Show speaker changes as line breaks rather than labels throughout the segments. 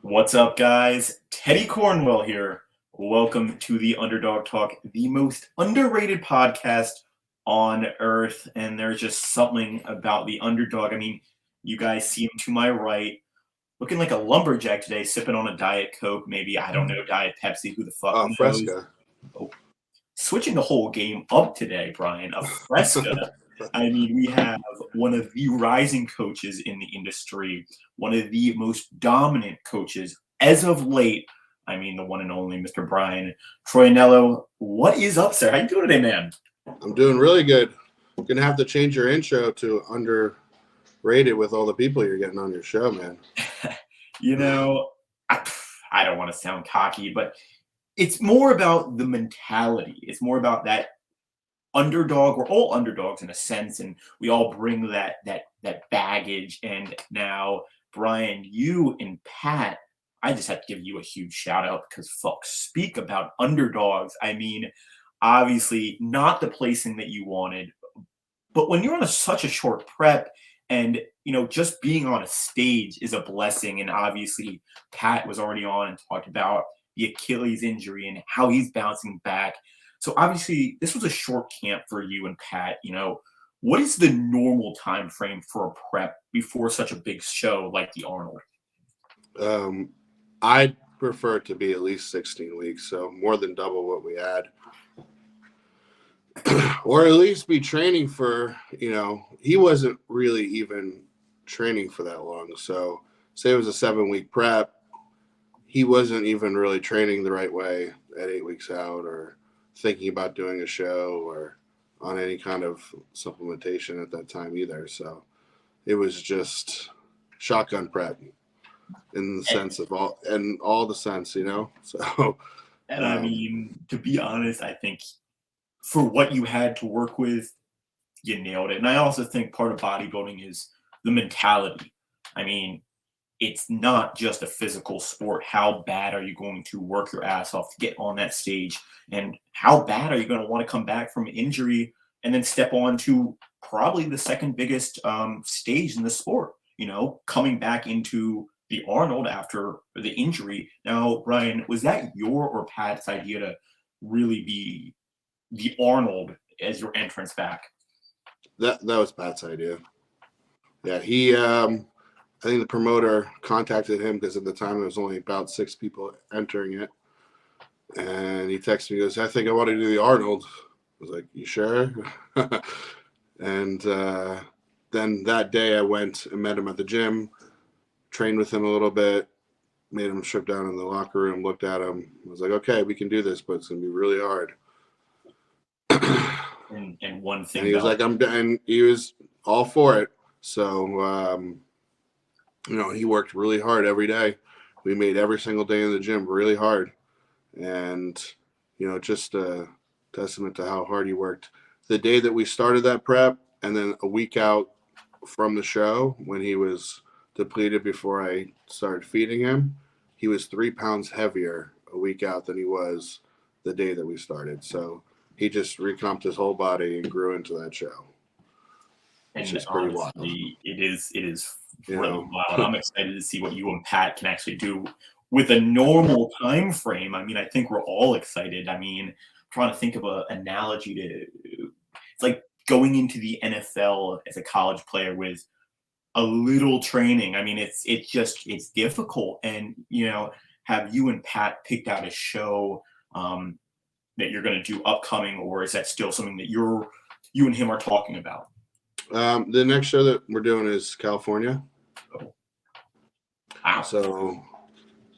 What's up, guys? Teddy Cornwell here. Welcome to the Underdog Talk, the most underrated podcast on earth. And there's just something about the underdog. I mean, you guys see him to my right, looking like a lumberjack today, sipping on a Diet Coke, maybe, I don't know, Diet Pepsi, who the fuck
Oh,
knows?
Fresca.
Oh, switching the whole game up today, Brian. A Fresca. I mean, we have one of the rising coaches in the industry, one of the most dominant coaches as of late. I mean, the one and only Mr. Bryan Troianello. What is up, sir? How you doing today, man?
I'm doing really good. Gonna have to change your intro to underrated with all the people you're getting on your show, man.
You know, I don't want to sound cocky, but it's more about the mentality. It's more about that underdog. We're all underdogs in a sense, and we all bring that baggage. And now, Brian, you and Pat, I just have to give you a huge shout out because fuck, speak about underdogs. I mean, obviously not the placing that you wanted, but when you're on such a short prep and just being on a stage is a blessing. And obviously Pat was already on and talked about the Achilles injury and how he's bouncing back. So obviously this was a short camp for you and Pat. What is the normal time frame for a prep before such a big show like the Arnold?
I'd prefer it to be at least 16 weeks, so more than double what we had. Or at least be training for, he wasn't really even training for that long. So say it was a 7-week prep, he wasn't even really training the right way at 8 weeks out or thinking about doing a show or on any kind of supplementation at that time either. So it was just shotgun prep in the sense of all the sense, so.
And I mean, to be honest, I think for what you had to work with, you nailed it. And I also think part of bodybuilding is the mentality. I mean, it's not just a physical sport. How bad are you going to work your ass off to get on that stage? And how bad are you going to want to come back from injury and then step on to probably the second biggest stage in the sport, coming back into the Arnold after the injury. Now, Ryan, was that your or Pat's idea to really be the Arnold as your entrance back?
That was Pat's idea. Yeah, I think the promoter contacted him because at the time there was only about 6 people entering it. And he texted me, he goes, I think I want to do the Arnold. I was like, you sure? And then that day I went and met him at the gym, trained with him a little bit, made him strip down in the locker room, looked at him. I was like, okay, we can do this, but it's going to be really hard.
And one thing,
and he was like, and he was all for it. So, he worked really hard every day. We made every single day in the gym really hard. And, just a testament to how hard he worked. The day that we started that prep, and then a week out from the show, when he was depleted before I started feeding him, he was 3 pounds heavier a week out than he was the day that we started. So he just recomped his whole body and grew into that show.
Which is pretty wild. It is really wild. I'm excited to see what you and Pat can actually do with a normal time frame. I mean, I think we're all excited. I mean, I'm trying to think of an analogy it's like going into the NFL as a college player with a little training. I mean, it's difficult. And, have you and Pat picked out a show that you're going to do upcoming, or is that still something that you and him are talking about?
The next show that we're doing is California.
Oh. Wow.
So,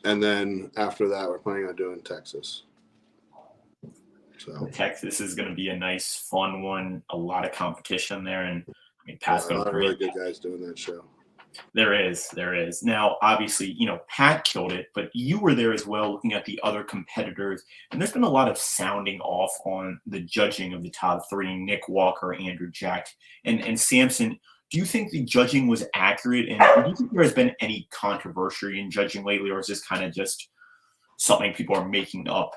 and then after that, we're planning on doing Texas. So
Texas is going to be a nice, fun one. A lot of competition there, and I mean,
Pat's a lot of really good guys doing that show.
There is. Now, obviously, Pat killed it, but you were there as well looking at the other competitors. And there's been a lot of sounding off on the judging of the top 3, Nick Walker, Andrew Jack, and Samson. Do you think the judging was accurate? And do you think there has been any controversy in judging lately, or is this kind of just something people are making up?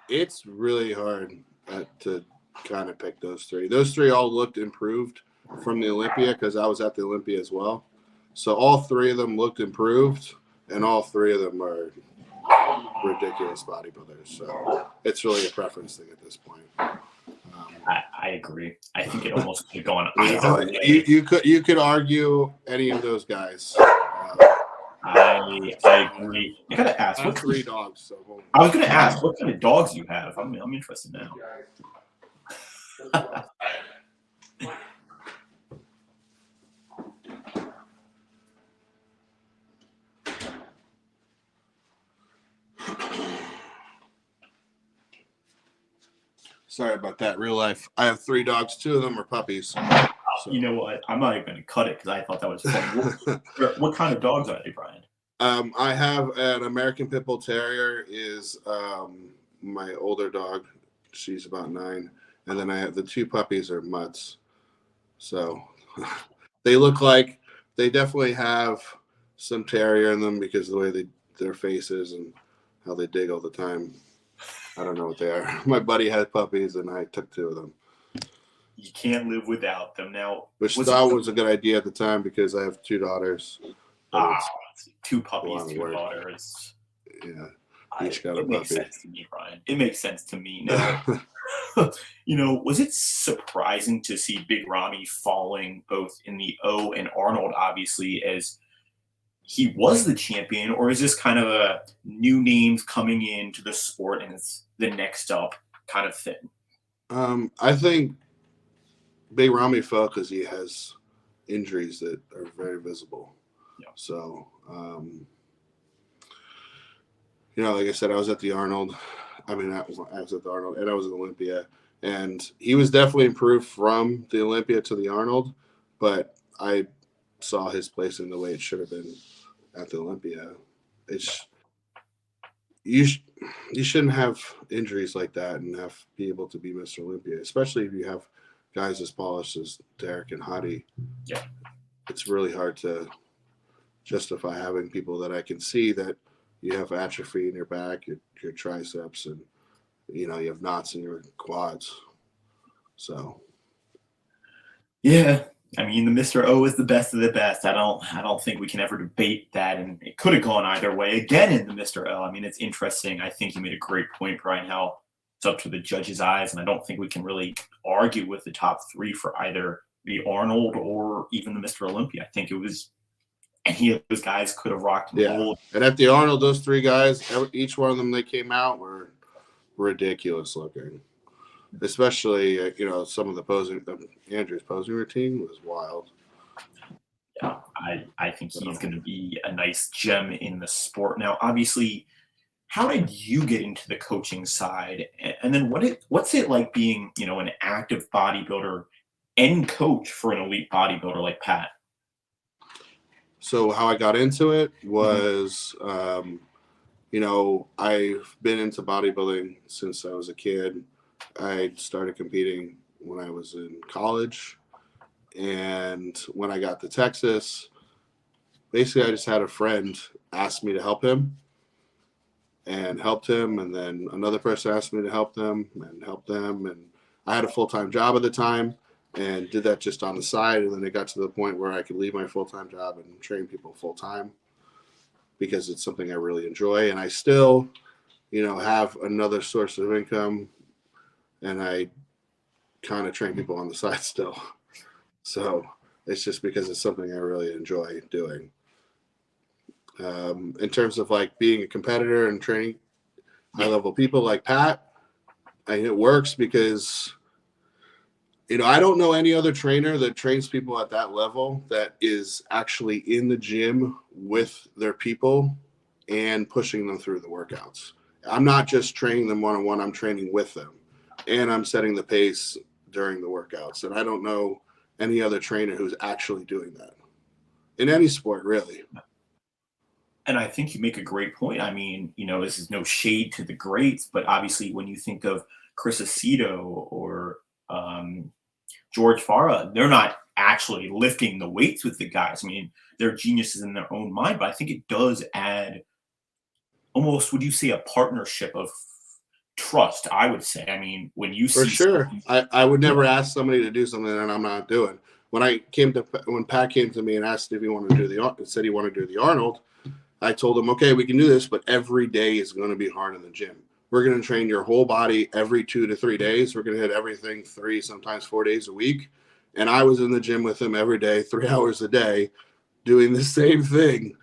It's really hard to kind of pick those 3. Those 3 all looked improved from the Olympia because I was at the Olympia as well. So all 3 of them looked improved. and all three of them are ridiculous bodybuilders. So it's really a preference thing at this point.
I agree. I think it almost could have gone either way.
You could argue any of those guys.
I agree. I gotta ask.
I have 3 dogs. So
I was gonna ask, what kind of dogs you have? I'm interested now.
Sorry about that. Real life. I have 3 dogs. 2 of them are puppies.
So. You know what? I'm not even going to cut it because I thought that was funny. What kind of dogs are they, Bryan?
I have an American Pit Bull Terrier. Is my older dog. She's about 9, and then I have the 2 puppies are mutts. So they look like they definitely have some terrier in them because of the way their faces and how they dig all the time. I don't know what they are. My buddy had puppies, and I took 2 of them.
You can't live without them now.
Which thought was a good idea at the time because I have 2 daughters.
2 puppies, 2 daughters.
Yeah, each got a puppy. It
makes sense to me, Bryan. It makes sense to me. Now, was it surprising to see Big Ramy falling both in the O and Arnold, obviously, as he was the champion, or is this kind of a new names coming into the sport and it's the next up kind of thing?
I think Big Ramy fell because he has injuries that are very visible.
Yeah.
So, like I said, I was at the Arnold. I was at the Arnold, and I was at Olympia, and he was definitely improved from the Olympia to the Arnold, but I saw his place in the way it should have been at the Olympia. You shouldn't have injuries like that and be able to be Mr. Olympia, especially if you have guys as polished as Derek and Hadi.
Yeah,
it's really hard to justify having people that I can see that you have atrophy in your back, your triceps, and you have knots in your quads. So,
yeah. I mean, the Mr. O is the best of the best. I don't think we can ever debate that, and it could have gone either way again in the Mr. O. I mean, it's interesting. I think you made a great point, Bryan, how it's up to the judge's eyes, and I don't think we can really argue with the top 3 for either the Arnold or even the Mr. Olympia. I think it was any of those guys could have rocked the mold.
And at the Arnold, those 3 guys, each one of them that came out were ridiculous looking. Especially, some of Andrew's posing routine was wild.
Yeah, I think he's going to be a nice gem in the sport. Now, obviously, how did you get into the coaching side? And then what's it like being, an active bodybuilder and coach for an elite bodybuilder like Patt?
So how I got into it was, I've been into bodybuilding since I was a kid. I started competing when I was in college, and when I got to Texas, basically I just had a friend ask me to help him, and then another person asked me to help them, and I had a full-time job at the time and did that just on the side, and then it got to the point where I could leave my full-time job and train people full-time because it's something I really enjoy, and I still have another source of income. And I kind of train people on the side still. So it's just because it's something I really enjoy doing. In terms of like being a competitor and training high-level people like Patt, it works because, I don't know any other trainer that trains people at that level that is actually in the gym with their people and pushing them through the workouts. I'm not just training them one-on-one, I'm training with them. And I'm setting the pace during the workouts. And I don't know any other trainer who's actually doing that in any sport, really.
And I think you make a great point. I mean, this is no shade to the greats, but obviously when you think of Chris Aceto or George Farah, they're not actually lifting the weights with the guys. I mean, they're geniuses in their own mind, but I think it does add almost, would you say, a partnership of trust, I would say. I mean, when you
for
see
sure, I would never ask somebody to do something that I'm not doing. When Pat came to me and asked if he wanted to do said he wanted to do the Arnold, I told him, okay, we can do this, but every day is going to be hard in the gym. We're going to train your whole body every 2 to 3 days. We're going to hit everything 3, sometimes 4 days a week. And I was in the gym with him every day, 3 hours a day, doing the same thing.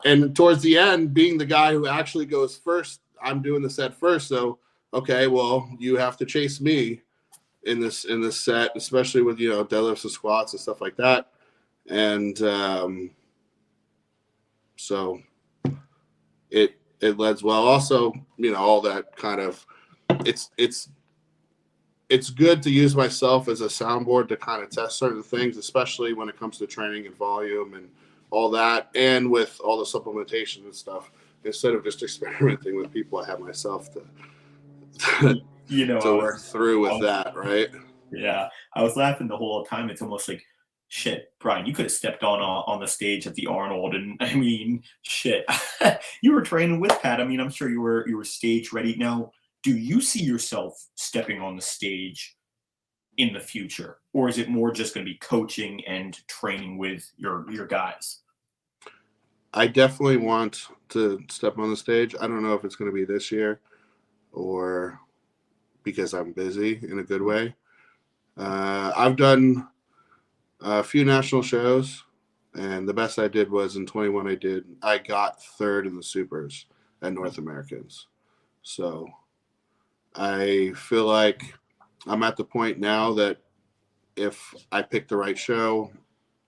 And towards the end, being the guy who actually goes first, I'm doing the set first. So, okay, well, you have to chase me in this set, especially with, deadlifts and squats and stuff like that. And so it leds well. Also, all that kind of it's good to use myself as a soundboard to kind of test certain things, especially when it comes to training and volume and all that, and with all the supplementation and stuff, instead of just experimenting with people. I have myself to to work through with that, right?
Yeah, I was laughing the whole time. It's almost like, shit, Bryan, you could have stepped on the stage at the Arnold, and I mean, shit, you were training with Pat. I mean, I'm sure you were stage ready. Now, do you see yourself stepping on the stage in the future, or is it more just going to be coaching and training with your guys?
I definitely want to step on the stage. I don't know if it's going to be this year or because I'm busy in a good way. I've done a few national shows, and the best I did was in 21. I got third in the supers at North Americans. So I feel like I'm at the point now that if I pick the right show,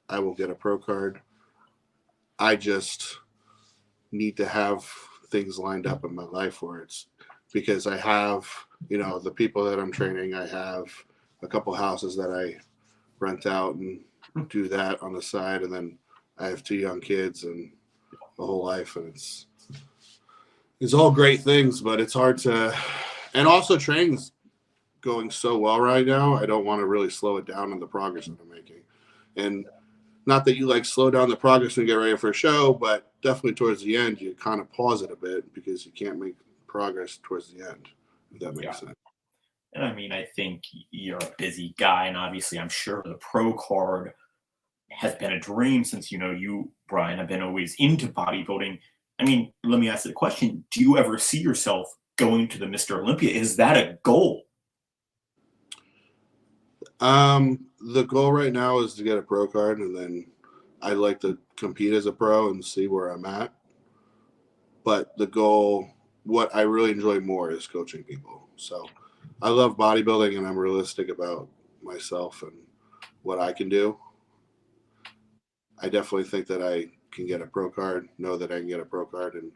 I will get a pro card. I just need to have things lined up in my life where it's, because I have, the people that I'm training, I have a couple houses that I rent out and do that on the side. And then I have 2 young kids and a whole life, and it's all great things, but it's hard to, and also training's going so well right now. I don't want to really slow it down in the progress that I'm making. And not that you slow down the progress and get ready for a show, but definitely towards the end, you kind of pause it a bit because you can't make progress towards the end, if that makes sense.
And I mean, I think you're a busy guy, and obviously I'm sure the pro card has been a dream since, you, Bryan, have been always into bodybuilding. I mean, let me ask you the question. Do you ever see yourself going to the Mr. Olympia? Is that a goal?
The goal right now is to get a pro card, and then I'd like to compete as a pro and see where I'm at. But the goal, what I really enjoy more, is coaching people. So I love bodybuilding, and I'm realistic about myself and what I can do. I definitely think that I can get a pro card, know that I can get a pro card and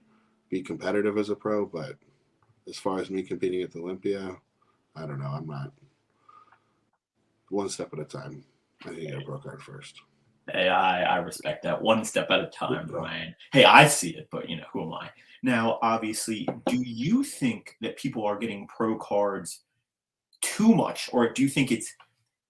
be competitive as a pro. But as far as me competing at the Olympia, I don't know. I'm not. One step at a time. I need to get a pro card first.
Hey, I respect that. One step at a time, Bryan. Hey, I see it, but who am I? Now, obviously, do you think that people are getting pro cards too much, or do you think it's,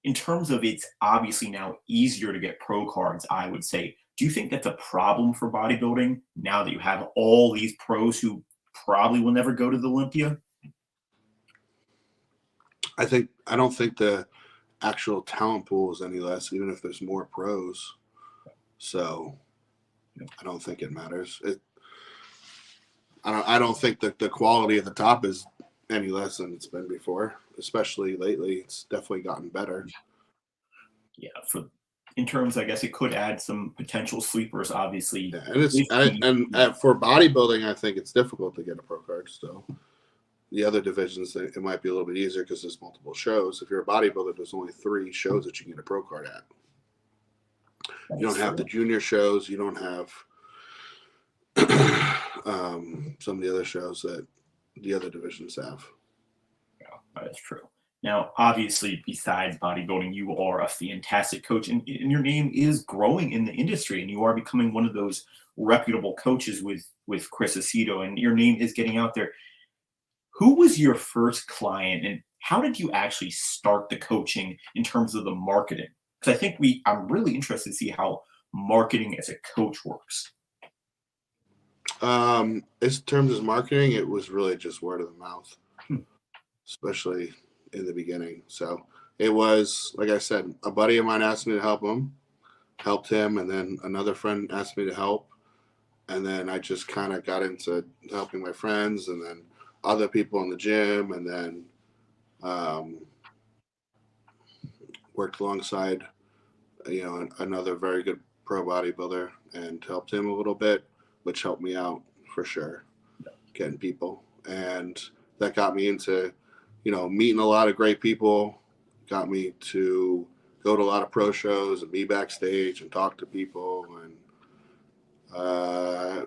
in terms of, it's obviously now easier to get pro cards, I would say, do you think that's a problem for bodybuilding now that you have all these pros who probably will never go to the Olympia?
I don't think the actual talent pool is any less, even if there's more pros. So I don't think it matters. I don't think that the quality at the top is any less than it's been before, especially lately. It's definitely gotten better.
Yeah, in terms, I guess it could add some potential sleepers, obviously.
Yeah, and for bodybuilding, I think it's difficult to get a pro card still. The other divisions, it might be a little bit easier because there's multiple shows. If you're a bodybuilder, there's only 3 shows that you can get a pro card at. You don't have the junior shows. You don't have some of the other shows that the other divisions have.
Yeah, that is true. Now, obviously, besides bodybuilding, you are a fantastic coach, and your name is growing in the industry, and you are becoming one of those reputable coaches with Chris Aceto, and your name is getting out there. Who was your first client, and how did you actually start the coaching in terms of the marketing? Because I think I'm really interested to see how marketing as a coach works.
In terms of marketing, it was really just word of the mouth, especially in the beginning. So it was, like I said, a buddy of mine asked me to help him, helped him, and then another friend asked me to help. And then I just kind of got into helping my friends and then other people in the gym, and then worked alongside, another very good pro bodybuilder and helped him a little bit, which helped me out for sure, getting people. And that got me into, meeting a lot of great people, got me to go to a lot of pro shows and be backstage and talk to people. And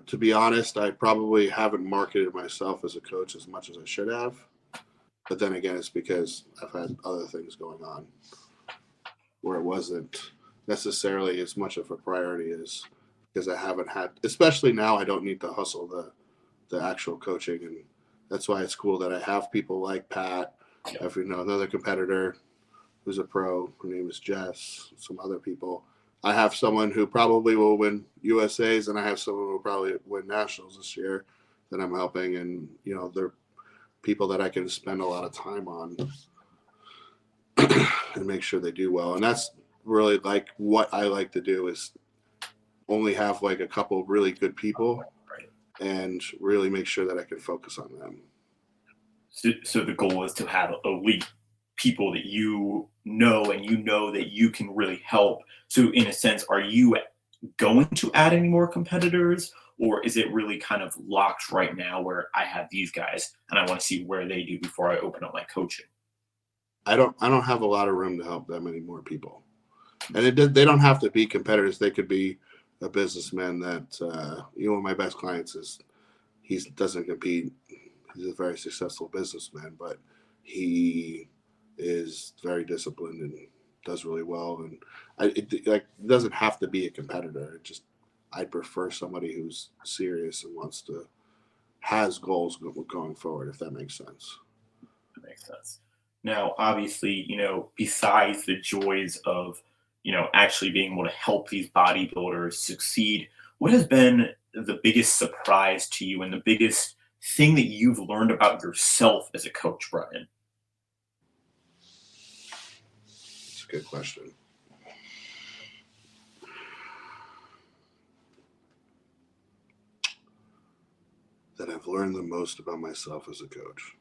to be honest, I probably haven't marketed myself as a coach as much as I should have. But then again, it's because I've had other things going on where it wasn't necessarily as much of a priority as because I haven't had, especially now I don't need to hustle the actual coaching. And that's why it's cool that I have people like Pat. I have, another competitor who's a pro. Her name is Jess. Some other people. I have someone who probably will win USAs, and I have someone who will probably win nationals this year that I'm helping. And, they're people that I can spend a lot of time on and make sure they do well. And that's really like what I like to do is only have like a couple of really good people and really make sure that I can focus on them.
So the goal is to have elite people that you know and that you can really help. So in a sense, are you going to add any more competitors, or is it really kind of locked right now where I have these guys and I want to see where they do before I open up my coaching?
I don't have a lot of room to help that many more people. And they don't have to be competitors. They could be a businessman that, one of my best clients he doesn't compete. He's a very successful businessman, but he is very disciplined and does really well. And it doesn't have to be a competitor. I'd prefer somebody who's serious and has goals going forward, if that makes sense.
That makes sense. Now, obviously, besides the joys of, actually being able to help these bodybuilders succeed, what has been the biggest surprise to you and the biggest thing that you've learned about yourself as a coach, Bryan?
That's a good question. That I've learned the most about myself as a coach.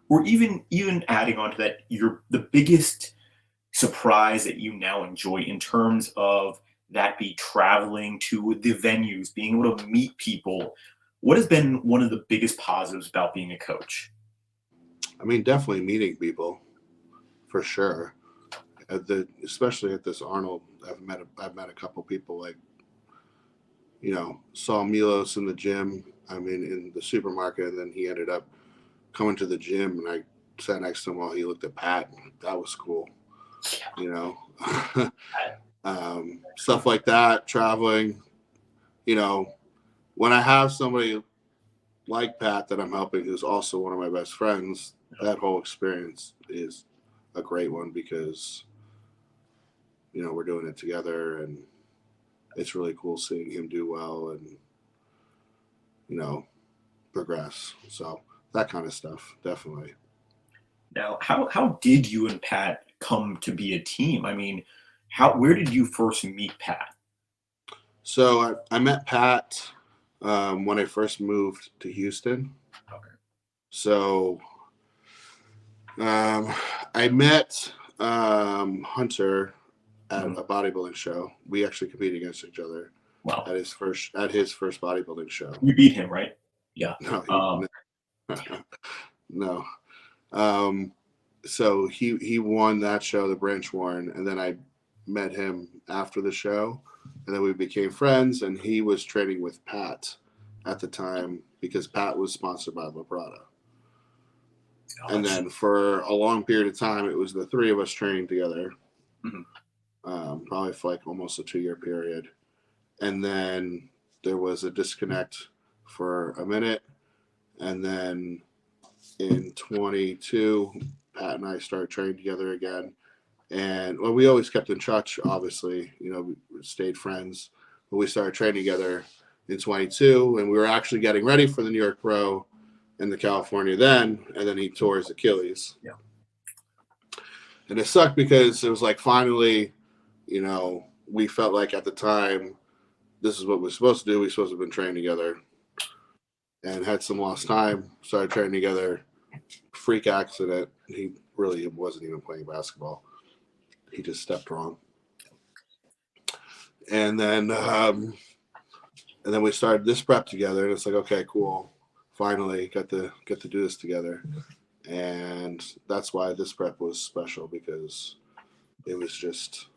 Or even adding on to that, the biggest surprise that you now enjoy in terms of that be traveling to the venues, being able to meet people. What has been one of the biggest positives about being a coach?
I mean, definitely meeting people, for sure. Especially at this Arnold, I've met a couple people saw Milos in the gym. In the supermarket, and then he ended up coming to the gym, and I sat next to him while he looked at Pat. That was cool. Stuff like that, traveling, when I have somebody like Pat that I'm helping, who's also one of my best friends, that whole experience is a great one because, we're doing it together, and it's really cool seeing him do well and, progress. So that kind of stuff, definitely.
Now, how did you and Pat come to be a team? Where did you first meet Pat?
So I met Pat when I first moved to Houston.
Okay.
So I met Hunter at a bodybuilding show. We actually competed against each other.
Wow.
At his first bodybuilding show.
You beat him, right? Yeah.
No. So he won that show, the Branch Warren, and then I met him after the show, and then we became friends. And he was training with Pat at the time because Pat was sponsored by La Prada. Gosh. And then for a long period of time, it was the three of us training together. Mm-hmm. Probably for almost a 2-year period. And then there was a disconnect for a minute. And then in 22, Pat and I started training together again. And we always kept in touch, obviously. We stayed friends. But we started training together in 22, and we were actually getting ready for the New York Pro in the California then. And then he tore his Achilles.
Yeah.
And it sucked because it was finally, we felt like at the time this is what we're supposed to do. We're supposed to have been training together, and had some lost time. Started training together. Freak accident. He really wasn't even playing basketball. He just stepped wrong. And then we started this prep together, and it's like, okay, cool. Finally got to do this together. And that's why this prep was special, because it was just,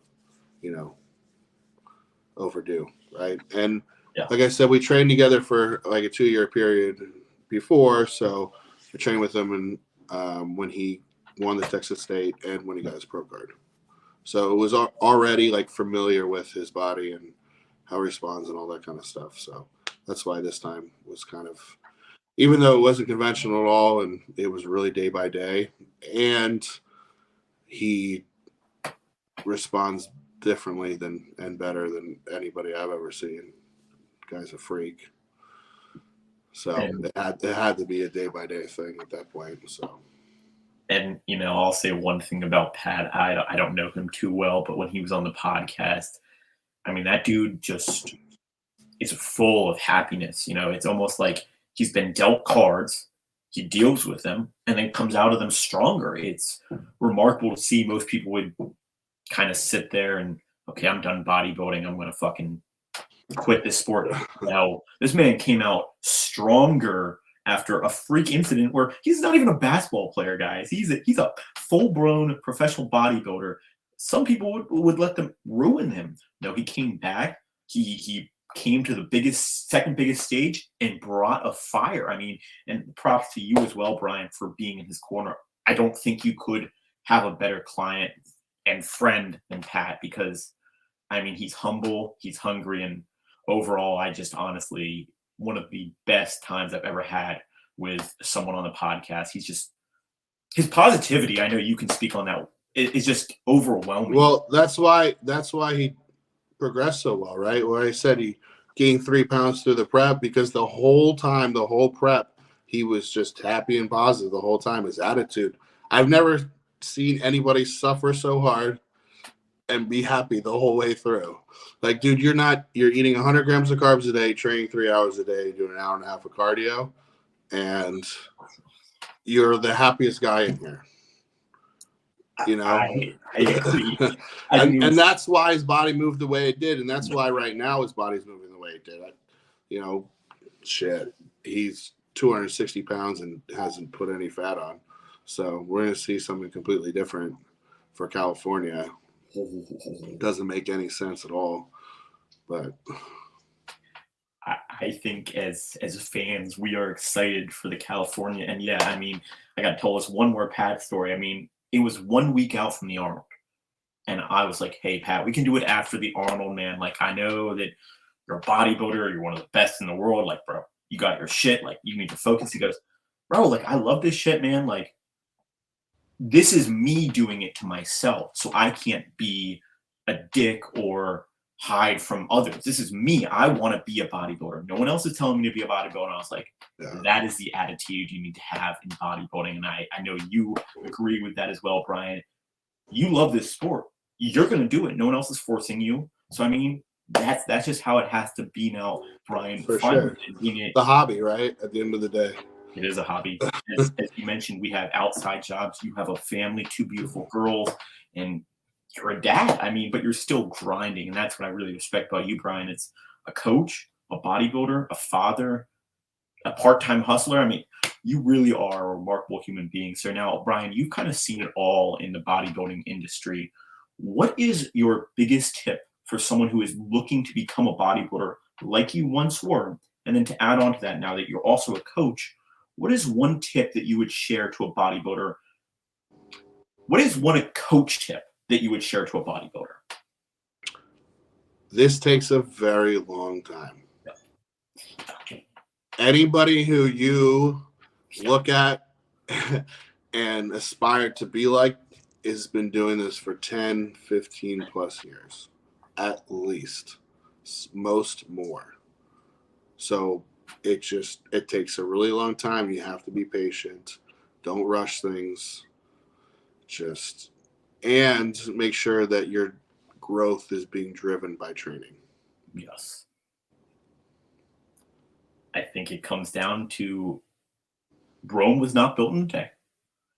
overdue, right? And like I said, we trained together for like a 2-year period before, so I trained with him and when he won the Texas State and when he got his pro card. So it was already like familiar with his body and how he responds and all that kind of stuff. So that's why this time was kind of, even though it wasn't conventional at all and it was really day by day, and he responds differently and better than anybody I've ever seen. The guy's a freak. So it had to be a day by day thing at that point. So.
And, I'll say one thing about Pat. I don't know him too well, but when he was on the podcast, I mean, that dude just is full of happiness. It's almost like he's been dealt cards, he deals with them, and then comes out of them stronger. It's remarkable to see. Most people would kind of sit there and, okay, I'm done bodybuilding. I'm going to fucking quit this sport. Now, this man came out stronger after a freak incident where he's not even a basketball player, guys. He's a full-blown professional bodybuilder. Some people would let them ruin him. No, he came back. He came to the second biggest stage and brought a fire. I mean, and props to you as well, Bryan, for being in his corner. I don't think you could have a better client and friend than Pat, because, I mean, he's humble, he's hungry, and overall, I just honestly, one of the best times I've ever had with someone on the podcast. His positivity, I know you can speak on that, is just overwhelming.
Well, that's why he progressed so well, right? Where I said he gained 3 pounds through the prep, because the whole prep, he was just happy and positive the whole time. His attitude. I've never seen anybody suffer so hard and be happy the whole way through. Like, dude, you're eating 100 grams of carbs a day, training 3 hours a day, doing an hour and a half of cardio, and you're the happiest guy in here.
I agree.
and that's why his body moved the way it did, and that's why right now his body's moving the way it did. He's 260 pounds and hasn't put any fat on. So we're going to see something completely different for California. It doesn't make any sense at all. But
I think as fans, we are excited for the California. And yeah, I mean, I got told us one more Pat story. I mean, it was 1 week out from the Arnold. And I was like, hey, Pat, we can do it after the Arnold, man. Like, I know that you're a bodybuilder. You're one of the best in the world. Like, bro, you got your shit. Like, you need to focus. He goes, bro, like, I love this shit, man. Like, this is me doing it to myself. So I can't be a dick or hide from others. This is me. I want to be a bodybuilder. No one else is telling me to be a bodybuilder. And I was like, that is the attitude you need to have in bodybuilding. And I know you agree with that as well, Bryan. You love this sport. You're going to do it. No one else is forcing you. So, I mean, that's just how it has to be now, Bryan.
For sure. The hobby, right? At the end of the day.
It is a hobby. As you mentioned, we have outside jobs. You have a family, 2 beautiful girls, and you're a dad. I mean, but you're still grinding, and that's what I really respect about you, Bryan. It's a coach, a bodybuilder, a father, a part-time hustler. I mean, you really are a remarkable human being. So now, Bryan, you've kind of seen it all in the bodybuilding industry. What is your biggest tip for someone who is looking to become a bodybuilder like you once were? And then to add on to that, now that you're also a coach, what is one tip that you would share to a bodybuilder? What is one coach tip that you would share to a bodybuilder?
This takes a very long time. Anybody who you look at and aspire to be like has been doing this for 10, 15 plus years, at least, most more. So it takes a really long time. You have to be patient. Don't rush things. And make sure that your growth is being driven by training.
Yes. I think it comes down to Rome was not built in a day.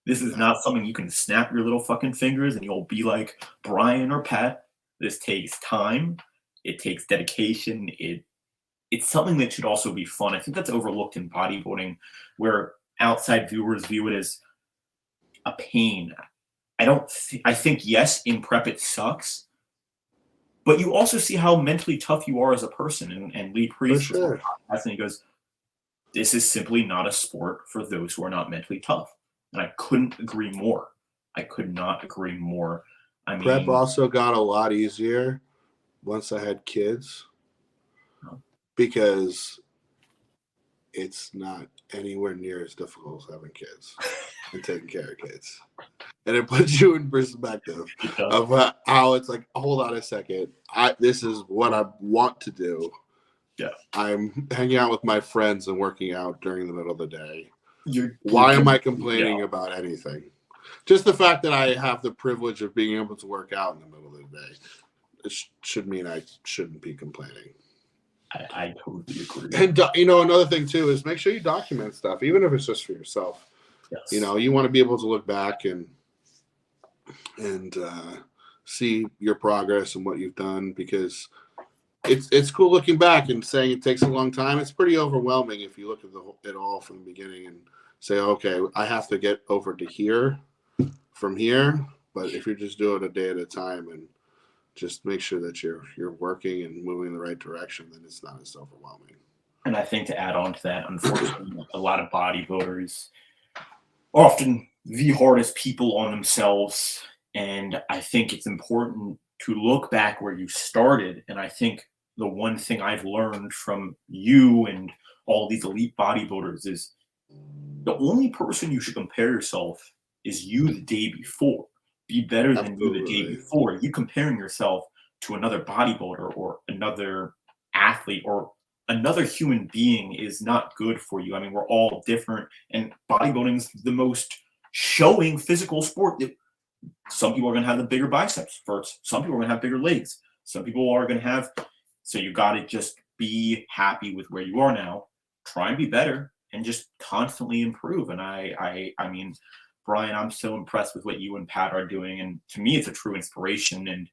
This is not something you can snap your little fucking fingers and you'll be like Bryan or Patt. This takes time. It takes dedication. It's something that should also be fun. I think that's overlooked in bodybuilding, where outside viewers view it as a pain. I think yes, in prep it sucks, but you also see how mentally tough you are as a person. And Lee
For
Priest was on
sure.
the podcast, and he goes, "This is simply not a sport for those who are not mentally tough." And I couldn't agree more. I could not agree more. I
Prep
mean,
also got a lot easier once I had kids because it's not anywhere near as difficult as having kids and taking care of kids. And it puts you in perspective of how it's like, hold on a second. This is what I want to do.
Yeah.
I'm hanging out with my friends and working out during the middle of the day.
You're
Why am I complaining about anything? Just the fact that I have the privilege of being able to work out in the middle of the day, it should mean I shouldn't be complaining.
I totally agree.
And, another thing, too, is make sure you document stuff, even if it's just for yourself.
Yes.
You want to be able to look back and see your progress and what you've done, because it's cool looking back and saying it takes a long time. It's pretty overwhelming if you look at it all from the beginning and say, okay, I have to get over to here from here. But if you're just doing it a day at a time and just make sure that you're working and moving in the right direction, then it's not as overwhelming.
And I think to add on to that, unfortunately, a lot of bodybuilders are often the hardest people on themselves. And I think it's important to look back where you started. And I think the one thing I've learned from you and all these elite bodybuilders is the only person you should compare yourself is you the day before. Be better than you the day before. You comparing yourself to another bodybuilder or another athlete or another human being is not good for you. I mean, we're all different, and bodybuilding is the most showing physical sport. Some people are going to have the bigger biceps first. Some people are going to have bigger legs. Some people are going to have. So you got to just be happy with where you are now. Try and be better, and just constantly improve. And I mean, Bryan, I'm so impressed with what you and Patt are doing, and to me, it's a true inspiration. And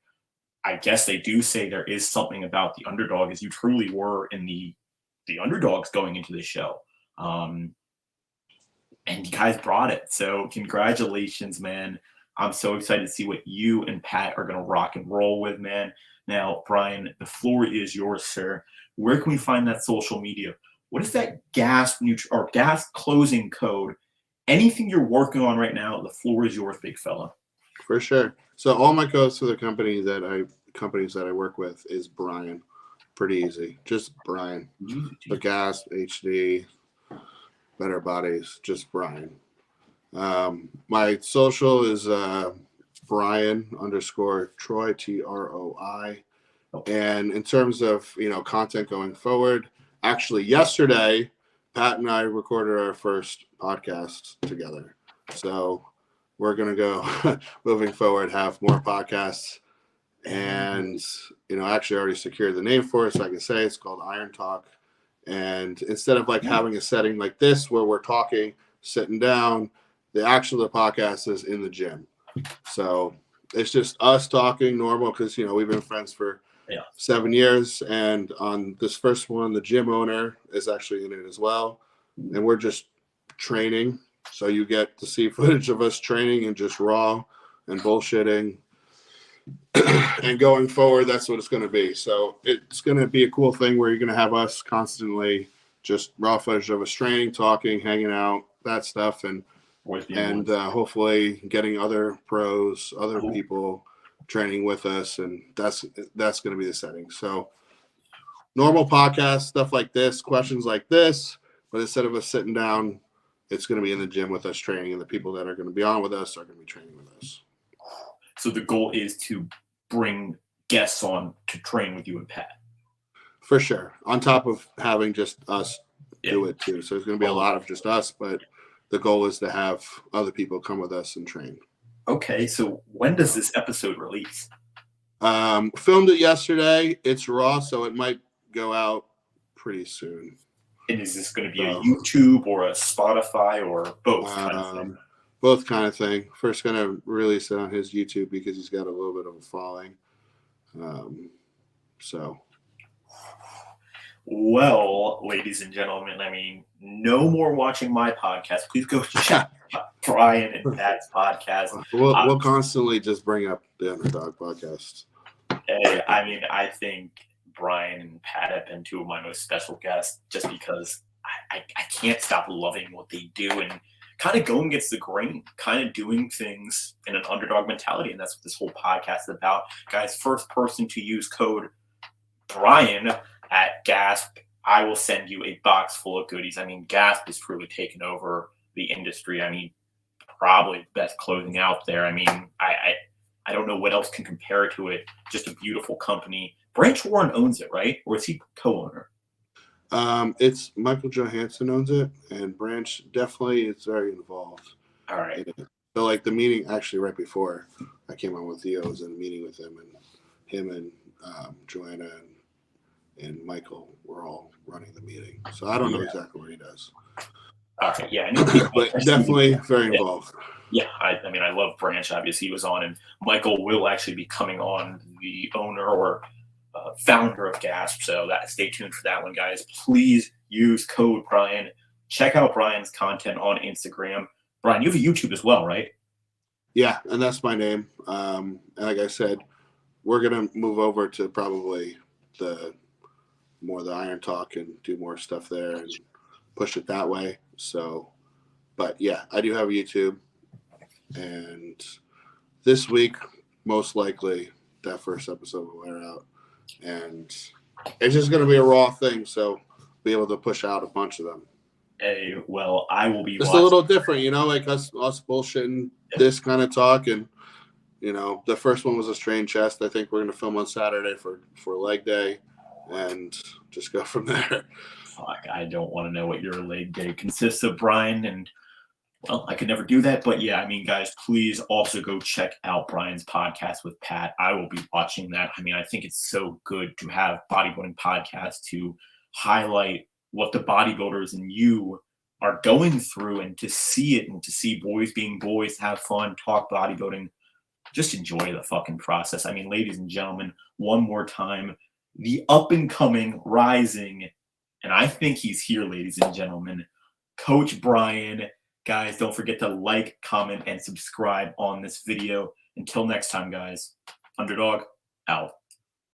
I guess they do say there is something about the underdog, as you truly were in the underdogs going into the show. And you guys brought it. So congratulations, man. I'm so excited to see what you and Patt are going to rock and roll with, man. Now, Bryan, the floor is yours, sir. Where can we find that social media? What is that gas closing code? Anything you're working on right now, the floor is yours, big fella.
For sure. So all my codes for the companies that I work with is Bryan. Pretty easy. Just Bryan. The gas, HD, Better Bodies, just Bryan. My social is Bryan_Troi, TROI. And in terms of content going forward, actually yesterday, Patt and I recorded our first podcast together. So we're gonna go moving forward, have more podcasts, and actually already secured the name for it, so I can say it's called Iron Talk. And instead of having a setting like this where we're talking, sitting down, the podcast is in the gym. So it's just us talking normal because we've been friends for 7 years, and on this first one, the gym owner is actually in it as well, and we're just training. So you get to see footage of us training and just raw and bullshitting. And going forward, that's what it's going to be. So it's going to be a cool thing where you're going to have us constantly just raw footage of us training, talking, hanging out, that stuff, and hopefully getting other pros, other people training with us, and that's going to be the setting. So normal podcast stuff like this, questions like this, but instead of us sitting down, it's going to be in the gym with us training, and the people that are going to be on with us are going to be training with us.
So the goal is to bring guests on to train with you and Patt.
For sure. On top of having just us do it too. So there's going to be a lot of just us, but the goal is to have other people come with us and train.
Okay. So when does this episode release?
Filmed it yesterday. It's raw, so it might go out pretty soon.
And is this going to be a
So,
YouTube or a Spotify or both kind of thing?
Both kind of thing. First, going to release it on his YouTube because he's got a little bit of a following. So.
Well, ladies and gentlemen, I mean, no more watching my podcast. Please go check out Bryan and Patt's podcast.
We'll constantly just bring up the Underdog podcast.
Hey, I mean, I think Bryan and Patt have been two of my most special guests just because I can't stop loving what they do and kind of going against the grain, kind of doing things in an underdog mentality. And that's what this whole podcast is about. Guys, first person to use code Bryan at Gasp, I will send you a box full of goodies. I mean, Gasp has truly taken over the industry. I mean, probably the best clothing out there. I mean, I don't know what else can compare to it. Just a beautiful company. Bryan Troianello owns it, right? Or is he co-owner?
It's Michael Johansson owns it, and Branch definitely is very involved.
All right.
So, like, the meeting actually right before I came on with Theo, I was in a meeting with him and Joanna and Michael were all running the meeting. So I don't know exactly what he does.
All right, yeah,
but definitely very involved.
Yeah, I mean, I love Branch. Obviously, he was on, and Michael will actually be coming on, the owner or founder of Gasp. So stay tuned for that one, guys. Please use code Bryan. Check out Bryan's content on Instagram. Bryan, you have a YouTube as well, right?
Yeah, and that's my name. And like I said, we're gonna move over to probably the Iron Talk and do more stuff there and push it that way. So, but yeah, I do have a YouTube, and this week, most likely, that first episode will air out, and it's just going to be a raw thing, so be able to push out a bunch of them.
Hey, well, I will be
just a little different, like us bullshitting this kind of talk, and the first one was a strained chest. I think we're going to film on Saturday for leg day, and just go from there.
Fuck, I don't want to know what your leg day consists of, Bryan, and well, I could never do that, but yeah, I mean, guys, please also go check out Bryan's podcast with Patt. I will be watching that. I mean, I think it's so good to have bodybuilding podcasts to highlight what the bodybuilders and you are going through, and to see it, and to see boys being boys, have fun, talk bodybuilding, just enjoy the fucking process. I mean, ladies and gentlemen, one more time, the up and coming, rising, and I think he's here, ladies and gentlemen, Coach Bryan. Guys, don't forget to like, comment, and subscribe on this video. Until next time, guys, Underdog out.